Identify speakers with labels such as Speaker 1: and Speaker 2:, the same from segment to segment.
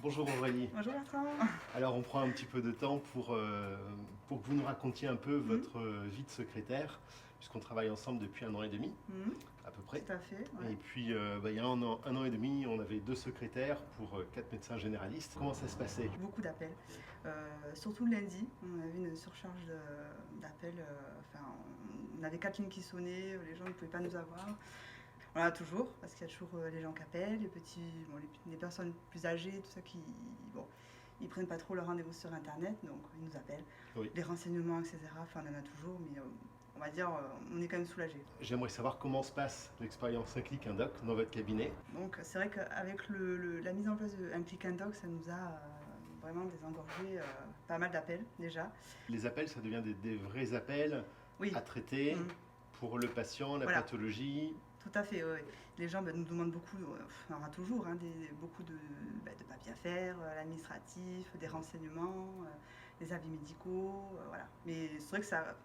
Speaker 1: Bonjour Aurélie.
Speaker 2: Bonjour Bertrand.
Speaker 1: Alors on prend un petit peu de temps pour que vous nous racontiez un peu votre vie de secrétaire, puisqu'on travaille ensemble depuis 1 an et demi, à peu près.
Speaker 2: Tout à fait.
Speaker 1: Et
Speaker 2: Ouais.
Speaker 1: puis il y a un an et demi, on avait 2 secrétaires pour 4 médecins généralistes. Comment ça se passait?
Speaker 2: Beaucoup d'appels. Surtout le lundi, on avait une surcharge d'appels. On avait 4 lignes qui sonnaient, les gens ne pouvaient pas nous avoir. Voilà, toujours, parce qu'il y a toujours les gens qui appellent, les personnes plus âgées, tout ça ils prennent pas trop leur rendez-vous sur Internet, donc ils nous appellent.
Speaker 1: Oui.
Speaker 2: Les renseignements, etc. Enfin, on en a toujours, mais on va dire, on est quand même soulagés.
Speaker 1: J'aimerais savoir comment se passe l'expérience Un Clic, Un Doc dans votre cabinet.
Speaker 2: Donc c'est vrai qu'avec la mise en place d'un Click and Doc, ça nous a vraiment désengorgé pas mal d'appels déjà.
Speaker 1: Les appels, ça devient des vrais appels
Speaker 2: Oui,
Speaker 1: à traiter pour le patient, la
Speaker 2: Voilà.
Speaker 1: pathologie.
Speaker 2: tout à fait. Ouais. Les gens nous demandent beaucoup, on aura toujours beaucoup de papiers à faire, l'administratif, des renseignements, des avis médicaux, voilà. Mais c'est vrai que ça,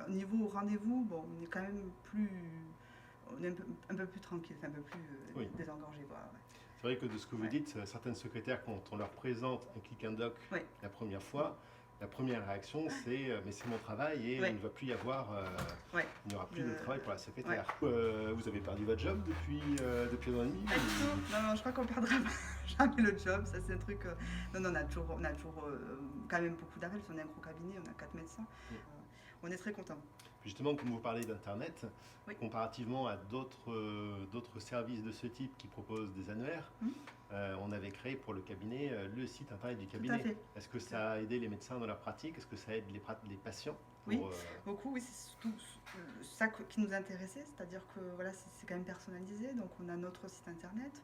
Speaker 2: au niveau rendez-vous, bon, on est quand même on est un peu plus tranquille, un peu plus
Speaker 1: Oui.
Speaker 2: désengorgé. Voilà, ouais.
Speaker 1: C'est vrai que de ce que vous dites, certaines secrétaires, quand on leur présente Un Clic, Un Doc
Speaker 2: Ouais.
Speaker 1: la première fois, la première réaction c'est mais c'est mon travail et il ne va plus y avoir,
Speaker 2: Ouais.
Speaker 1: il n'y aura plus de travail pour la secrétaire. Vous avez perdu votre job depuis 1 an et demi?
Speaker 2: Pas du tout. Non, je crois qu'on perdra jamais le job. Ça, c'est un truc. Non, on a toujours quand même beaucoup d'appels. On est un gros cabinet, on a 4 médecins. On est très contents.
Speaker 1: Justement, comme vous parlez d'Internet,
Speaker 2: Oui.
Speaker 1: comparativement à d'autres services de ce type qui proposent des annuaires, on avait créé pour le cabinet le site Internet du cabinet.
Speaker 2: fait.
Speaker 1: Est-ce que ça a aidé les médecins dans leur pratique? Est-ce que ça aide les patients pour,
Speaker 2: Oui, beaucoup. Oui, c'est surtout ça qui nous intéressait, c'est-à-dire que voilà, c'est quand même personnalisé. Donc on a notre site internet,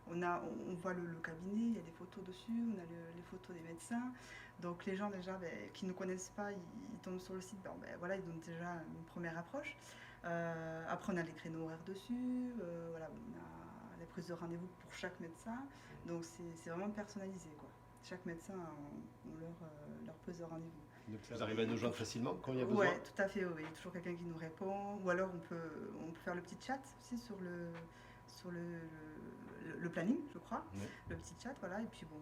Speaker 2: on voit le cabinet, il y a des photos dessus, on a les photos des médecins. Donc les gens déjà qui ne nous connaissent pas, ils tombent sur le site, voilà, ils donnent déjà une première approche. Après on a les créneaux horaires dessus, voilà, on a les prises de rendez-vous pour chaque médecin. Donc c'est vraiment personnalisé, quoi. Chaque médecin a leur prise de rendez-vous.
Speaker 1: donc ça arrive à nous joindre facilement quand il y a besoin?
Speaker 2: Oui, tout à fait, oui. Il y a toujours quelqu'un qui nous répond. Ou alors on peut faire le petit chat aussi sur le planning, je crois.
Speaker 1: Oui.
Speaker 2: Le petit chat, voilà. Et puis bon,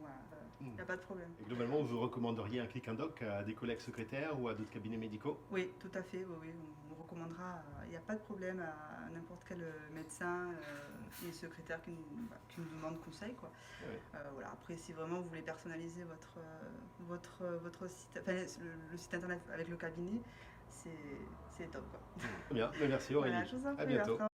Speaker 2: il n'y a pas de problème.
Speaker 1: Et globalement, vous recommanderiez Un Clic, Un Doc à des collègues secrétaires ou à d'autres cabinets médicaux?
Speaker 2: Oui, tout à fait, oui. On recommandera, il n'y a pas de problème à n'importe quel médecin et secrétaire qui nous demande conseil, quoi.
Speaker 1: Oui.
Speaker 2: Voilà. Après, si vraiment vous voulez personnaliser votre site, enfin, le site internet avec le cabinet, c'est top, quoi.
Speaker 1: Très bien, merci Aurélie.
Speaker 2: Voilà, je vous en
Speaker 1: À
Speaker 2: prie,
Speaker 1: bientôt.
Speaker 2: Bertrand.